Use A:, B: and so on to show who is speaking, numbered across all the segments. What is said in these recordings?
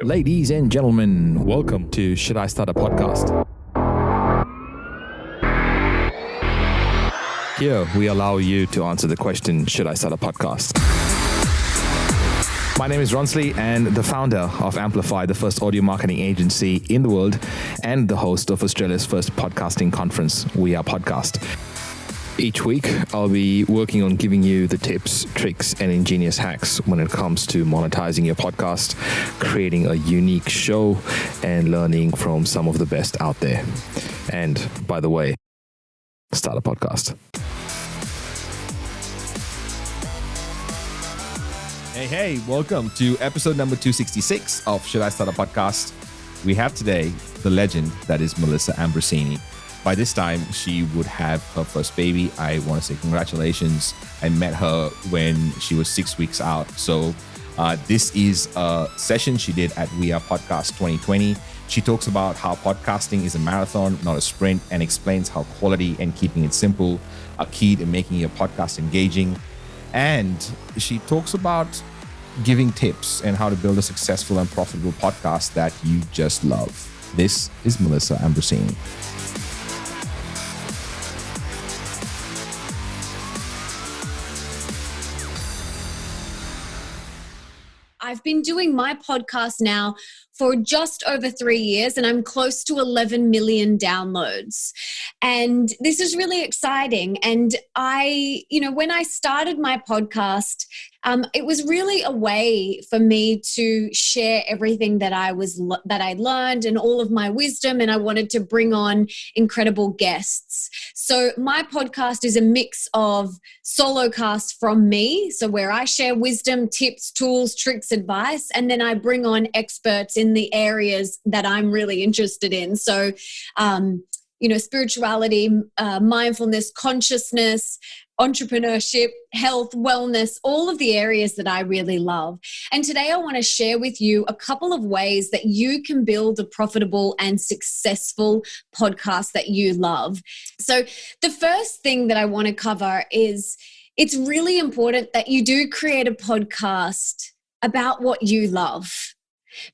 A: Ladies and gentlemen, welcome to Should I Start a Podcast? Here, we allow you to answer the question, should I start a podcast? My name is Ronsley and the founder of Amplify, the first audio marketing agency in the world, and the host of Australia's first podcasting conference, We Are Podcast. Each week, I'll be working on giving you the tips, tricks, and ingenious hacks when it comes to monetizing your podcast, creating a unique show, and learning from some of the best out there. And by the way, start a podcast. Hey, welcome to episode number 266 of Should I Start a Podcast? We have today the legend that is Melissa Ambrosini. By this time, she would have her first baby. I want to say congratulations. I met her when she was 6 weeks out. So this is a session she did at We Are Podcast 2020. She talks about how podcasting is a marathon, not a sprint, and explains how quality and keeping it simple are key to making your podcast engaging. And she talks about giving tips and how to build a successful and profitable podcast that you just love. This is Melissa Ambrosini.
B: I've been doing my podcast now for just over 3 years, and I'm close to 11 million downloads. And this is really exciting. And when I started my podcast, it was really a way for me to share everything that I learned and all of my wisdom, and I wanted to bring on incredible guests. So my podcast is a mix of solo casts from me, so where I share wisdom, tips, tools, tricks, advice, and then I bring on experts in the areas that I'm really interested in. So, spirituality, mindfulness, consciousness, entrepreneurship, health, wellness, all of the areas that I really love. And today I want to share with you a couple of ways that you can build a profitable and successful podcast that you love. So the first thing that I want to cover is it's really important that you do create a podcast about what you love,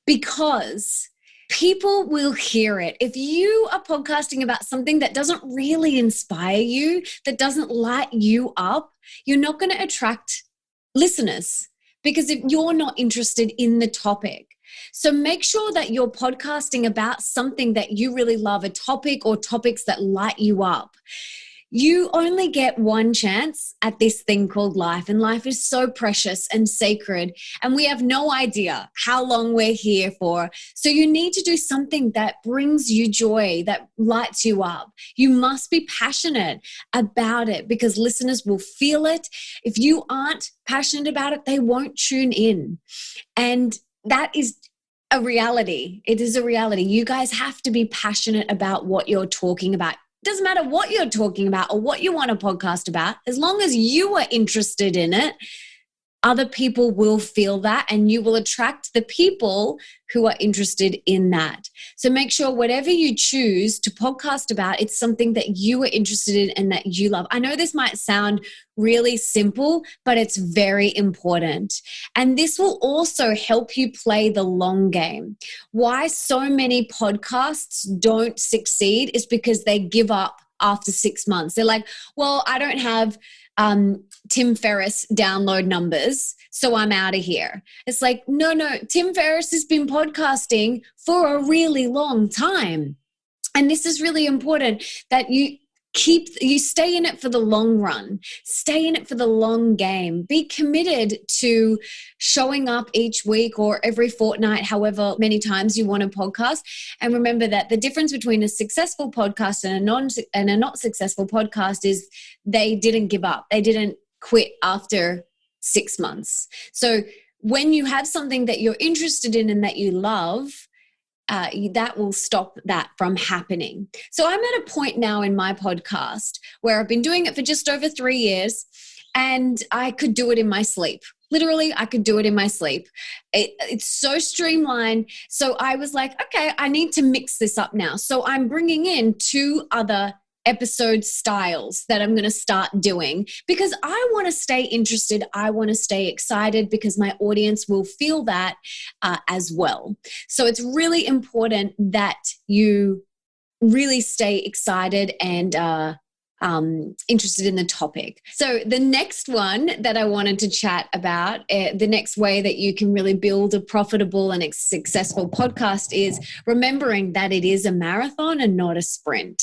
B: because people will hear it. If you are podcasting about something that doesn't really inspire you, that doesn't light you up, you're not going to attract listeners, because if you're not interested in the topic. So make sure that you're podcasting about something that you really love, a topic or topics that light you up. You only get one chance at this thing called life, and life is so precious and sacred, and we have no idea how long we're here for. So you need to do something that brings you joy, that lights you up. You must be passionate about it, because listeners will feel it. If you aren't passionate about it, they won't tune in. And that is a reality. It is a reality. You guys have to be passionate about what you're talking about. Doesn't matter what you're talking about or what you want to podcast about, as long as you are interested in it, other people will feel that, and you will attract the people who are interested in that. So make sure whatever you choose to podcast about, it's something that you are interested in and that you love. I know this might sound really simple, but it's very important. And this will also help you play the long game. Why so many podcasts don't succeed is because they give up after 6 months. They're like, well, I don't have Tim Ferriss download numbers, so I'm out of here. It's like, no, Tim Ferriss has been podcasting for a really long time. And this is really important, that you stay in it for the long run, stay in it for the long game, be committed to showing up each week or every fortnight, however many times you want to podcast. And remember that the difference between a successful podcast and a not successful podcast is they didn't give up. They didn't quit after 6 months. So when you have something that you're interested in and that you love, that will stop that from happening. So I'm at a point now in my podcast where I've been doing it for just over 3 years, and I could do it in my sleep. Literally, I could do it in my sleep. It's so streamlined. So I was like, okay, I need to mix this up now. So I'm bringing in 2 other episode styles that I'm going to start doing because I want to stay interested. I want to stay excited because my audience will feel that as well. So it's really important that you really stay excited and interested in the topic. So the next one that I wanted to chat about, the next way that you can really build a profitable and successful podcast is remembering that it is a marathon and not a sprint.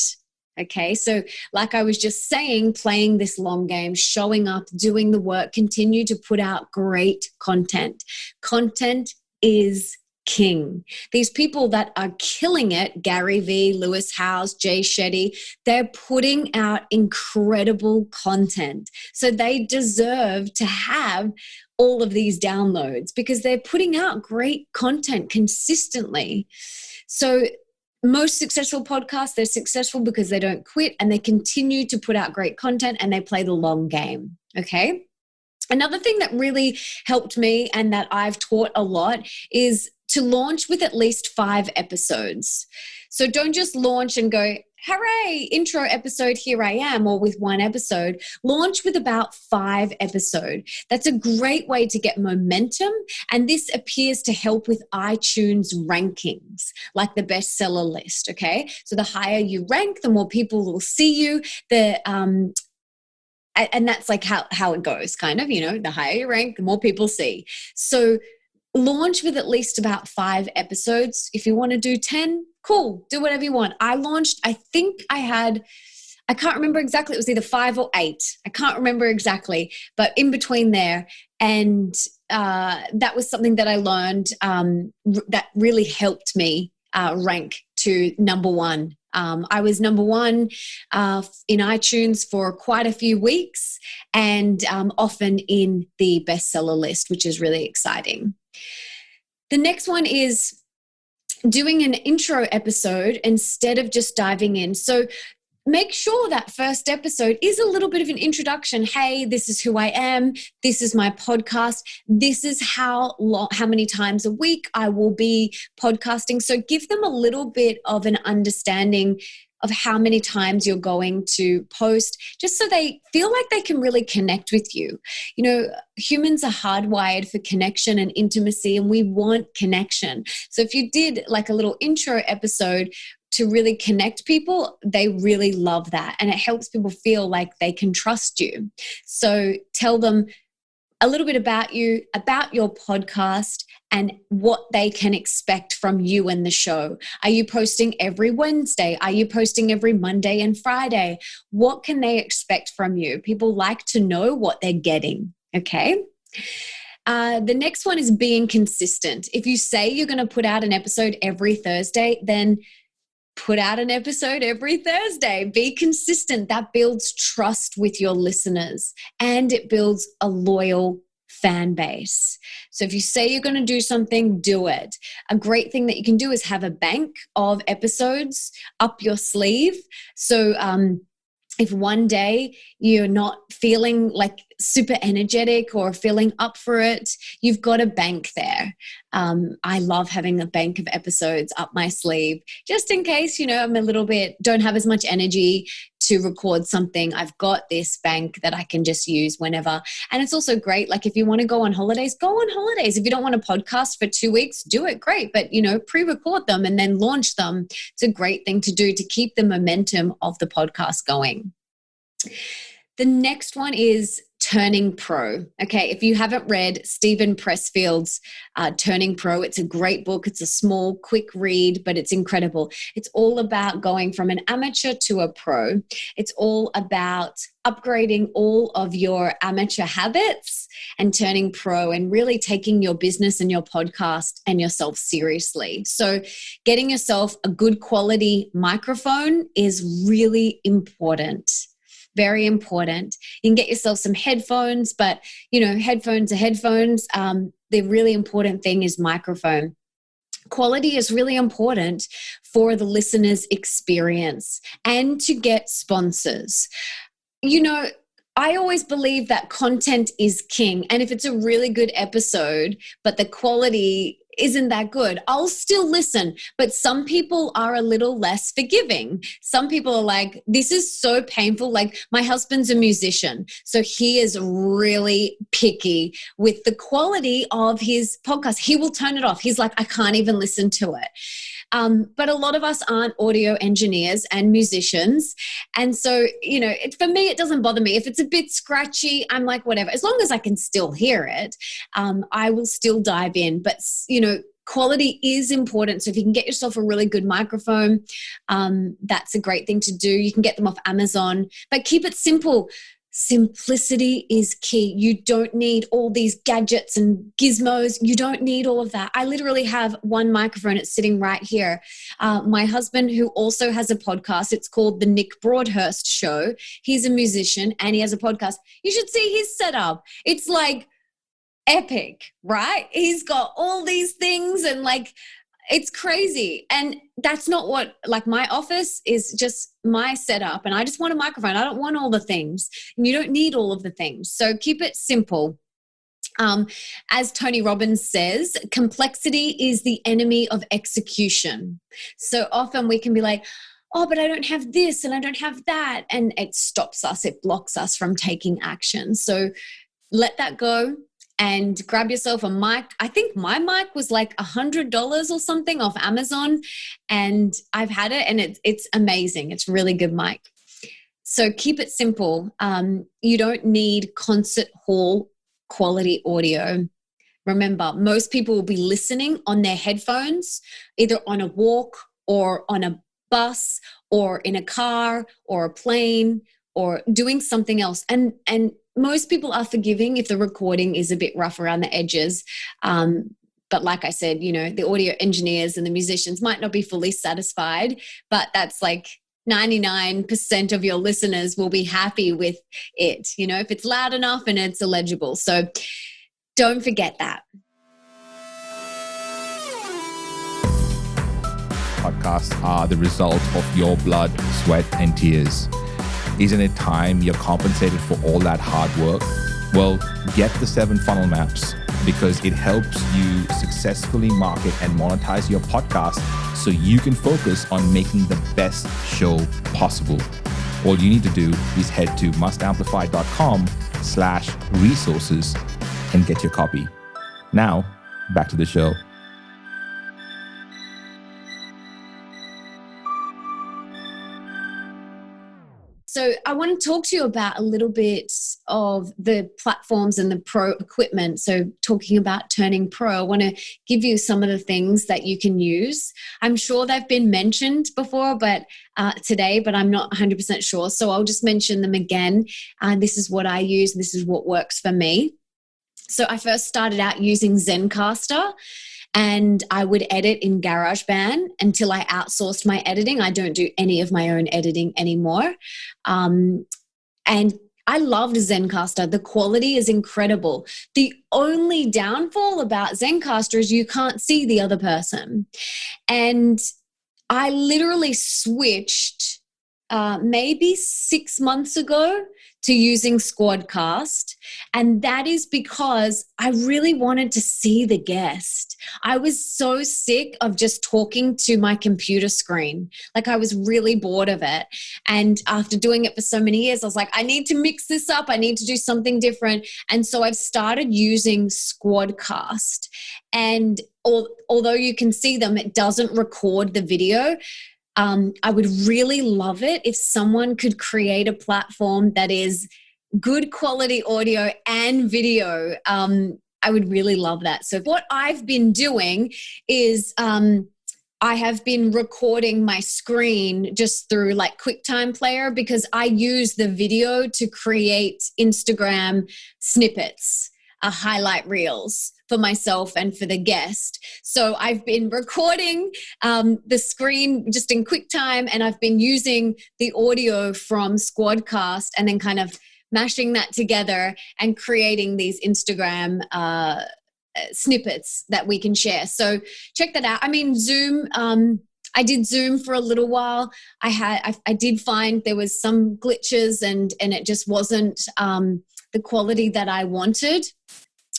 B: Okay, so like I was just saying, playing this long game, showing up, doing the work, continue to put out great content. Content is king. These people that are killing it, Gary Vee, Lewis Howes, Jay Shetty, they're putting out incredible content. So they deserve to have all of these downloads because they're putting out great content consistently. So most successful podcasts, they're successful because they don't quit and they continue to put out great content and they play the long game. Okay. Another thing that really helped me and that I've taught a lot is to launch with at least 5 episodes. So don't just launch and go, hooray, intro episode, here I am, or with 1 episode. Launch with about 5 episodes. That's a great way to get momentum. And this appears to help with iTunes rankings, like the bestseller list, okay? So the higher you rank, the more people will see you. And that's like how it goes, kind of, the higher you rank, the more people see. So launch with at least about 5 episodes. If you want to do 10, cool, do whatever you want. I launched, I think I can't remember exactly, it was either 5 or 8. I can't remember exactly, but in between there. And that was something that I learned that really helped me rank to number 1. I was number 1 in iTunes for quite a few weeks and often in the bestseller list, which is really exciting. The next one is doing an intro episode instead of just diving in. So make sure that first episode is a little bit of an introduction. Hey, this is who I am. This is my podcast. This is how many times a week I will be podcasting. So give them a little bit of an understanding of how many times you're going to post, just so they feel like they can really connect with you. Humans are hardwired for connection and intimacy, and we want connection. So if you did like a little intro episode to really connect people, they really love that. And it helps people feel like they can trust you. So tell them a little bit about you, about your podcast, and what they can expect from you and the show. Are you posting every Wednesday? Are you posting every Monday and Friday? What can they expect from you? People like to know what they're getting, okay? The next one is being consistent. If you say you're going to put out an episode every Thursday, then put out an episode every Thursday. Be consistent. That builds trust with your listeners and it builds a loyal fan base. So if you say you're going to do something, do it. A great thing that you can do is have a bank of episodes up your sleeve. So if one day you're not feeling like super energetic or feeling up for it, you've got a bank there. I love having a bank of episodes up my sleeve, just in case, I'm don't have as much energy to record something. I've got this bank that I can just use whenever. And it's also great. Like if you want to go on holidays, go on holidays. If you don't want to podcast for 2 weeks, do it. Great. But, pre-record them and then launch them. It's a great thing to do to keep the momentum of the podcast going. The next one is Turning Pro. Okay, if you haven't read Stephen Pressfield's Turning Pro, it's a great book. It's a small, quick read, but it's incredible. It's all about going from an amateur to a pro. It's all about upgrading all of your amateur habits and turning pro and really taking your business and your podcast and yourself seriously. So getting yourself a good quality microphone is really important. Very important. You can get yourself some headphones, but headphones are headphones. The really important thing is microphone. Quality is really important for the listener's experience and to get sponsors. I always believe that content is king. And if it's a really good episode, but the quality isn't that good. I'll still listen, but some people are a little less forgiving. Some people are like, this is so painful. Like my husband's a musician, so he is really picky with the quality of his podcast. He will turn it off. He's like, I can't even listen to it. But a lot of us aren't audio engineers and musicians. And so, for me, it doesn't bother me. If it's a bit scratchy, I'm like, whatever. As long as I can still hear it, I will still dive in. But, quality is important. So if you can get yourself a really good microphone, that's a great thing to do. You can get them off Amazon, but keep it simple. Simplicity is key. You don't need all these gadgets and gizmos. You don't need all of that. I literally have one microphone. It's sitting right here. My husband, who also has a podcast, it's called The Nick Broadhurst Show. He's a musician and he has a podcast. You should see his setup. It's like epic, right? He's got all these things and like, it's crazy. And that's not what, like my office is just my setup and I just want a microphone. I don't want all the things and you don't need all of the things. So keep it simple. As Tony Robbins says, complexity is the enemy of execution. So often we can be like, oh, but I don't have this and I don't have that. And it stops us. It blocks us from taking action. So let that go. And grab yourself a mic. I think my mic was like $100 or something off Amazon. And I've had it and it's amazing. It's really good mic. So keep it simple. You don't need concert hall quality audio. Remember, most people will be listening on their headphones, either on a walk or on a bus or in a car or a plane or doing something else. And most people are forgiving if the recording is a bit rough around the edges. But like I said, the audio engineers and the musicians might not be fully satisfied, but that's like 99% of your listeners will be happy with it, if it's loud enough and it's illegible. So don't forget that.
A: Podcasts are the result of your blood, sweat, and tears. Isn't it time you're compensated for all that hard work? Well, get the 7 funnel maps because it helps you successfully market and monetize your podcast so you can focus on making the best show possible. All you need to do is head to mustamplify.com/resources and get your copy. Now, back to the show.
B: So I want to talk to you about a little bit of the platforms and the pro equipment. So talking about turning pro, I want to give you some of the things that you can use. I'm sure they've been mentioned before, but today, but I'm not 100% sure. So I'll just mention them again. This is what I use. This is what works for me. So I first started out using Zencastr. And I would edit in GarageBand until I outsourced my editing. I don't do any of my own editing anymore. And I loved Zencastr. The quality is incredible. The only downfall about Zencastr is you can't see the other person. And I literally switched maybe 6 months ago to using Squadcast. And that is because I really wanted to see the guest. I was so sick of just talking to my computer screen. Like I was really bored of it. And after doing it for so many years, I was like, I need to mix this up. I need to do something different. And so I've started using Squadcast. And although you can see them, it doesn't record the video. I would really love it if someone could create a platform that is good quality audio and video. I would really love that. So what I've been doing is I have been recording my screen just through like QuickTime Player because I use the video to create Instagram snippets, highlight reels for myself and for the guest. So I've been recording the screen just in QuickTime and I've been using the audio from Squadcast and then kind of mashing that together and creating these Instagram snippets that we can share. So check that out. I mean, Zoom, I did Zoom for a little while. I did find there was some glitches and it just wasn't the quality that I wanted.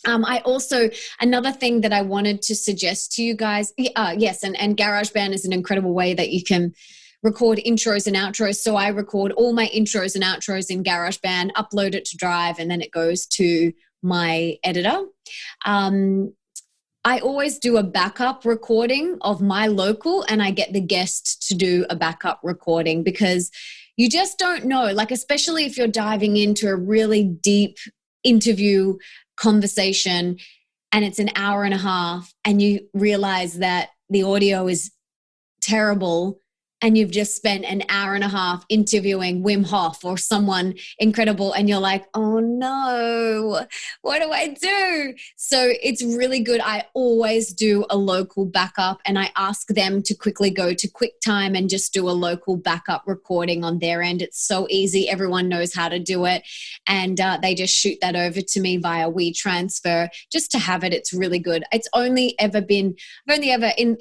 B: I also, another thing that I wanted to suggest to you guys, yes, and GarageBand is an incredible way that you can record intros and outros. So I record all my intros and outros in GarageBand, upload it to Drive, and then it goes to my editor. I always do a backup recording of my local, and I get the guest to do a backup recording, because you just don't know, like, especially if you're diving into a really deep interview conversation and it's an hour and a half and you realize that the audio is terrible and you've just spent an hour and a half interviewing Wim Hof or someone incredible, and you're like, oh no, what do I do? So it's really good. I always do a local backup, and I ask them to quickly go to QuickTime and just do a local backup recording on their end. It's so easy. Everyone knows how to do it. And they just shoot that over to me via WeTransfer just to have it. It's really good. It's only ever been, I've only ever in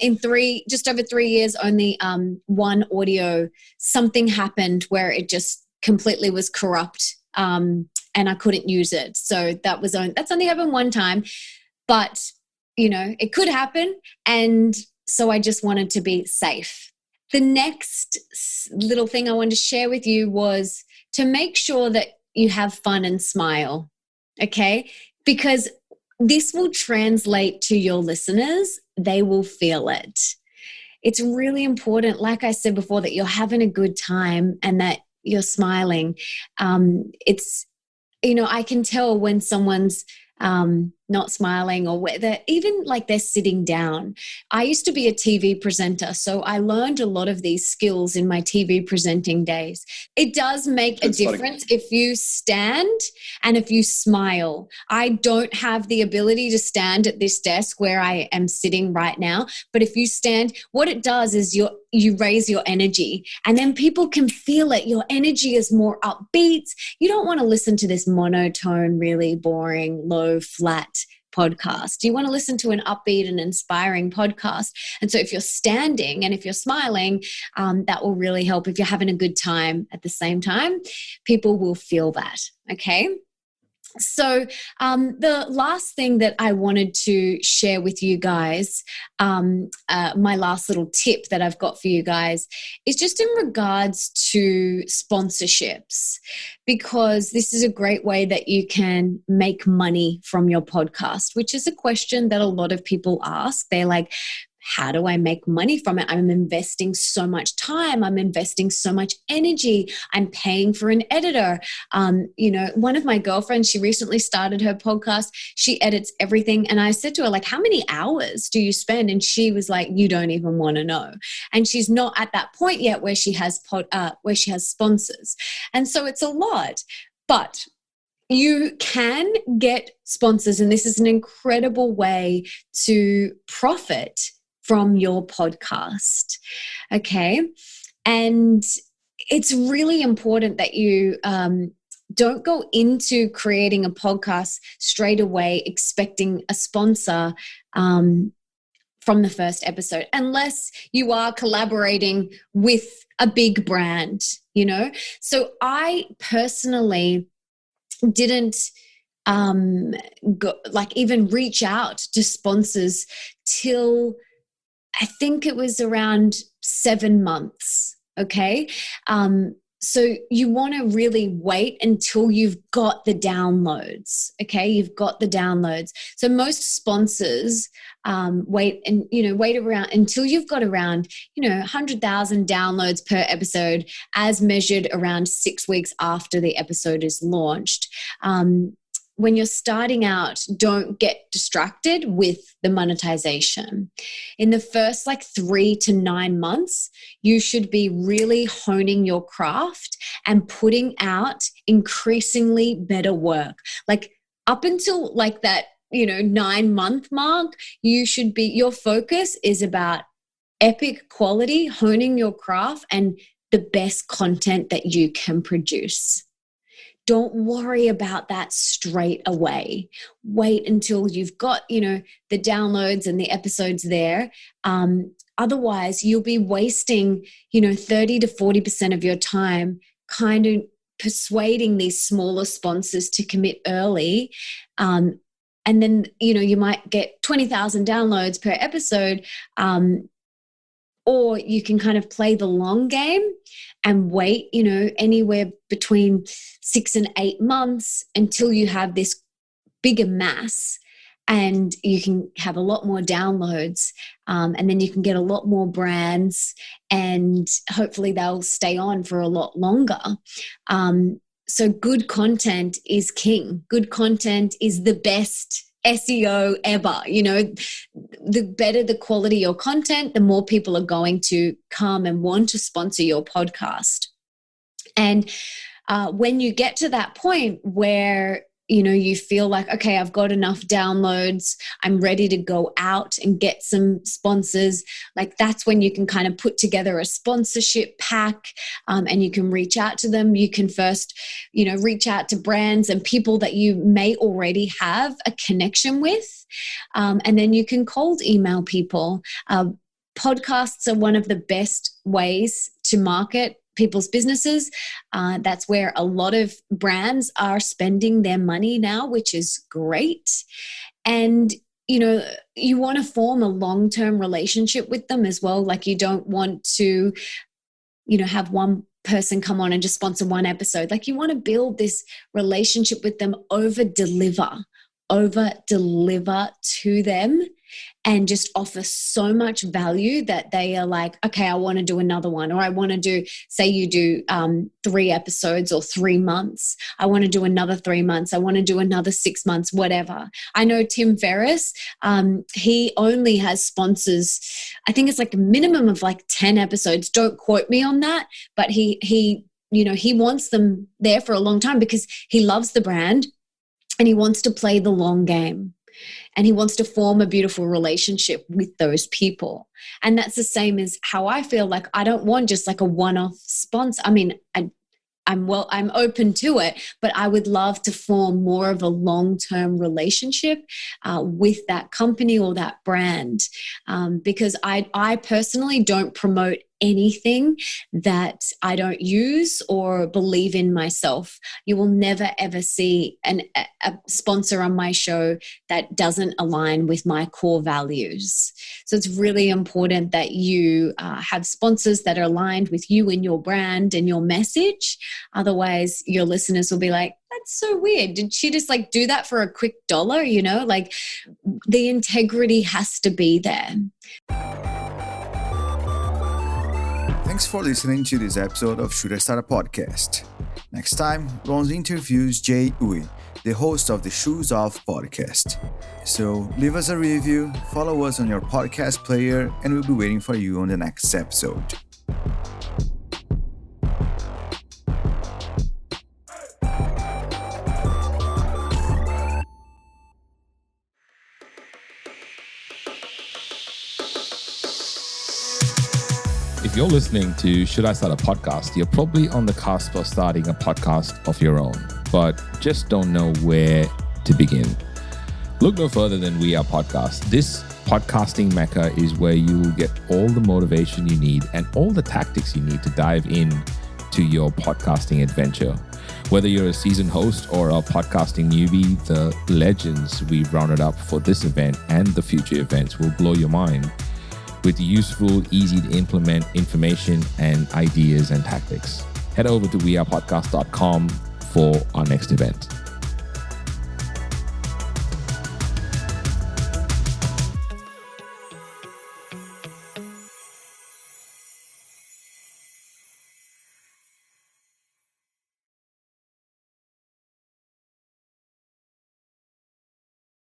B: just over 3 years, only one audio, something happened where it just completely was corrupt, and I couldn't use it. So that's only happened one time, but it could happen. And so I just wanted to be safe. The next little thing I wanted to share with you was to make sure that you have fun and smile. Okay. Because this will translate to your listeners. They will feel it. It's really important, like I said before, that you're having a good time and that you're smiling. I can tell when someone's not smiling, or even like they're sitting down. I used to be a TV presenter, so I learned a lot of these skills in my TV presenting days. It does make a difference if you stand and if you smile. I don't have the ability to stand at this desk where I am sitting right now, but if you stand, what it does is you raise your energy, and then people can feel it. Your energy is more upbeat. You don't want to listen to this monotone, really boring, low, flat podcast. You want to listen to an upbeat and inspiring podcast. And so if you're standing and if you're smiling, that will really help. If you're having a good time at the same time, people will feel that. Okay. So the last thing that I wanted to share with you guys, my last little tip that I've got for you guys, is just in regards to sponsorships, because this is a great way that you can make money from your podcast, which is a question that a lot of people ask. They're like, how do I make money from it? I'm investing so much time. I'm investing so much energy. I'm paying for an editor. One of my girlfriends, she recently started her podcast. She edits everything. And I said to her, like, how many hours do you spend? And she was like, you don't even want to know. And she's not at that point yet where she has sponsors. And so it's a lot. But you can get sponsors. And this is an incredible way to profit from your podcast. Okay. And it's really important that you don't go into creating a podcast straight away expecting a sponsor from the first episode, unless you are collaborating with a big brand, So I personally didn't even reach out to sponsors till I think it was around 7 months. Okay. So you want to really wait until you've got the downloads. Okay. You've got the downloads. So most sponsors wait around until you've got around, 100,000 downloads per episode, as measured around 6 weeks after the episode is launched. When you're starting out, don't get distracted with the monetization. In the first 3 to 9 months, you should be really honing your craft and putting out increasingly better work. Up until that, 9-month mark, your focus is about epic quality, honing your craft, and the best content that you can produce. Don't worry about that straight away. Wait until you've got, the downloads and the episodes there. Otherwise, you'll be wasting, 30 to 40% of your time kind of persuading these smaller sponsors to commit early. And And then, you might get 20,000 downloads per episode. Or you can kind of play the long game and wait, anywhere between 6 and 8 months until you have this bigger mass, and you can have a lot more downloads, and then you can get a lot more brands, and hopefully they'll stay on for a lot longer. So good content is king. Good content is the best SEO ever. The better the quality of your content, the more people are going to come and want to sponsor your podcast. And when you get to that point where you feel like, okay, I've got enough downloads, I'm ready to go out and get some sponsors, like that's when you can kind of put together a sponsorship pack, and you can reach out to them. You can first, reach out to brands and people that you may already have a connection with, and then you can cold email people. Podcasts are one of the best ways to market people's businesses. That's where a lot of brands are spending their money now, which is great. And, you want to form a long-term relationship with them as well. Like you don't want to, have one person come on and just sponsor one episode. Like you want to build this relationship with them, over deliver to them, and just offer so much value that they are like, okay, I want to do another one. Or I want to do, say you do 3 episodes or 3 months. I want to do another 3 months. I want to do another 6 months, whatever. I know Tim Ferriss, he only has sponsors. I think it's like a minimum of like 10 episodes. Don't quote me on that, but he wants them there for a long time because he loves the brand and he wants to play the long game. And he wants to form a beautiful relationship with those people. And that's the same as how I feel. Like I don't want just like a one-off sponsor. I mean, I'm open to it, but I would love to form more of a long-term relationship with that company or that brand, because I personally don't promote anything that I don't use or believe in myself. You will never ever see a sponsor on my show that doesn't align with my core values. So it's really important that you have sponsors that are aligned with you and your brand and your message. Otherwise, your listeners will be like, that's so weird. Did she just like do that for a quick dollar? Like the integrity has to be there.
C: Thanks for listening to this episode of Should I Start a Podcast? Next time, Ron interviews Jay Uy, the host of the Shoes Off podcast. So leave us a review, follow us on your podcast player, and we'll be waiting for you on the next episode.
A: If you're listening to Should I Start a Podcast, you're probably on the cusp of starting a podcast of your own, but just don't know where to begin. Look no further than We Are Podcast. This podcasting mecca is where you will get all the motivation you need and all the tactics you need to dive in to your podcasting adventure. Whether you're a seasoned host or a podcasting newbie, the legends we've rounded up for this event and the future events will blow your mind with useful, easy to implement information and ideas and tactics. Head over to wearepodcast.com for our next event.